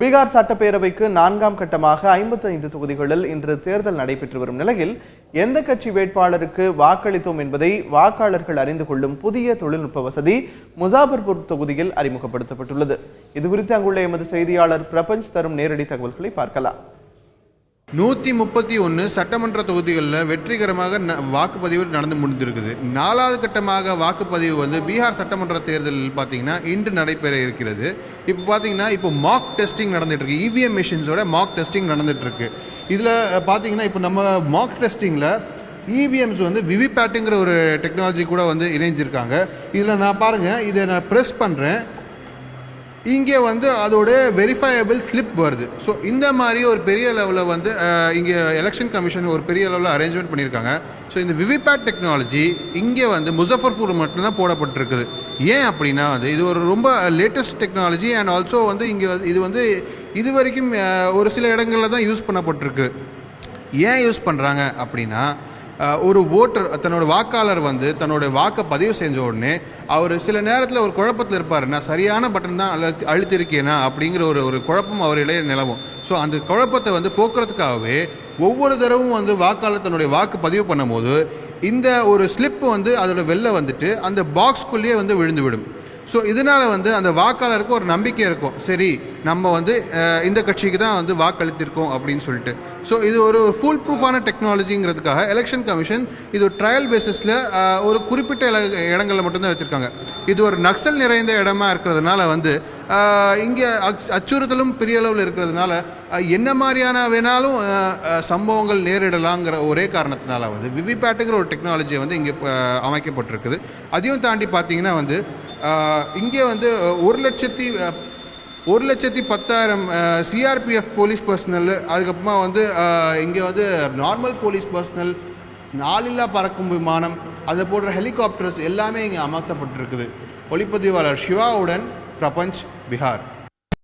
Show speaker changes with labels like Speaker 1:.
Speaker 1: பீகார் சட்டப்பேரவைக்கு 4ஆம் கட்டமாக 55 தொகுதிகளில் இன்று தேர்தல் நடைபெற்று வரும் நிலையில் எந்த கட்சி வேட்பாளருக்கு வாக்களித்தோம் என்பதை வாக்காளர்கள் அறிந்து கொள்ளும் புதிய தொழில்நுட்ப வசதி முசாபர்பூர் தொகுதியில் அறிமுகப்படுத்தப்பட்டுள்ளது. இதுகுறித்து அங்குள்ள எமது செய்தியாளர் பிரபஞ்ச் தரும் நேரடி தகவல்களை பார்க்கலாம்.
Speaker 2: 131 சட்டமன்ற தொகுதிகளில் வெற்றிகரமாக வாக்குப்பதிவு நடந்து முடிந்திருக்குது. 4வது கட்டமாக வாக்குப்பதிவு பீகார் சட்டமன்ற தேர்தலில் பார்த்தீங்கன்னா இன்று நடைபெற இருக்கிறது. இப்போ பார்த்தீங்கன்னா இப்போ மாக் டெஸ்டிங் நடந்துட்டு இருக்கு. இவிஎம் மிஷின்ஸோட மாக் டெஸ்டிங் நடந்துட்டு இருக்கு. இதில் பார்த்தீங்கன்னா இப்போ நம்ம மாக் டெஸ்டிங்கில் இவிஎம்ஸ் விவிபேட்டுங்கிற ஒரு டெக்னாலஜி கூட இணைஞ்சிருக்காங்க. இதில் நான் பாருங்கள், இதை நான் ப்ரெஸ் பண்ணுறேன், இங்கே அதோட வெரிஃபையபிள் ஸ்லிப் வருது. ஸோ இந்த மாதிரி ஒரு பெரிய லெவலில் இங்கே எலெக்ஷன் கமிஷன் ஒரு பெரிய லெவலில் அரேஞ்ச்மெண்ட் பண்ணியிருக்காங்க. ஸோ இந்த விவிபேட் டெக்னாலஜி இங்கே முசஃபர்பூர் மட்டும்தான் போடப்பட்டிருக்குது. ஏன் அப்படின்னா இது ஒரு ரொம்ப லேட்டஸ்ட் டெக்னாலஜி அண்ட் ஆல்சோ இங்கே இது வரைக்கும் ஒரு சில இடங்களில் தான் யூஸ் பண்ணப்பட்டிருக்கு. ஏன் யூஸ் பண்ணுறாங்க அப்படின்னா, ஒரு ஓட்டர் தன்னோட வாக்காளர் தன்னோட வாக்கை பதிவு செஞ்ச உடனே அவர் சில நேரத்தில் ஒரு குழப்பத்தில் இருப்பார். நான் சரியான பட்டன் தான் அழுத்திருக்கேனா அப்படிங்கிற ஒரு குழப்பம் அவரிடையே நிலவும். ஸோ அந்த குழப்பத்தை போக்குறதுக்காகவே ஒவ்வொரு தடவும் வாக்காளர் தன்னுடைய வாக்கு பதிவு பண்ணும் போது இந்த ஒரு ஸ்லிப்பு அதோட வெளில அந்த பாக்ஸ்குள்ளேயே விழுந்து விடும். ஸோ இதனால் அந்த வாக்காளருக்கு ஒரு நம்பிக்கை இருக்கும், சரி நம்ம இந்த கட்சிக்கு தான் வாக்களித்திருக்கோம் அப்படின்னு சொல்லிட்டு. ஸோ இது ஒரு ஃபுல் ப்ரூஃபான டெக்னாலஜிங்கிறதுக்காக எலெக்ஷன் கமிஷன் இது ஒரு ட்ரையல் பேசிஸில் ஒரு குறிப்பிட்ட இடங்களில் மட்டும்தான் வச்சுருக்காங்க. இது ஒரு நக்சல் நிறைந்த இடமா இருக்கிறதுனால இங்கே அச்சுறுத்தலும் பெரிய அளவில் இருக்கிறதுனால என்ன மாதிரியான வேணாலும் சம்பவங்கள் நேரிடலாங்கிற ஒரே காரணத்தினால விவிபேட்டுங்கிற ஒரு டெக்னாலஜி இங்கே அமைக்கப்பட்டிருக்குது. அதையும் தாண்டி பார்த்தீங்கன்னா இங்கே 1,10,000 சிஆர்பிஎஃப் போலீஸ் பர்சனல், அதுக்கப்புறமா இங்கே நார்மல் போலீஸ் பர்சனல், நாளில்லா பறக்கும் விமானம், அது போன்ற ஹெலிகாப்டர்ஸ் எல்லாமே இங்கே அமர்த்தப்பட்டிருக்குது. ஒளிப்பதிவாளர் சிவாவுடன் பிரபஞ்ச், பீகார்.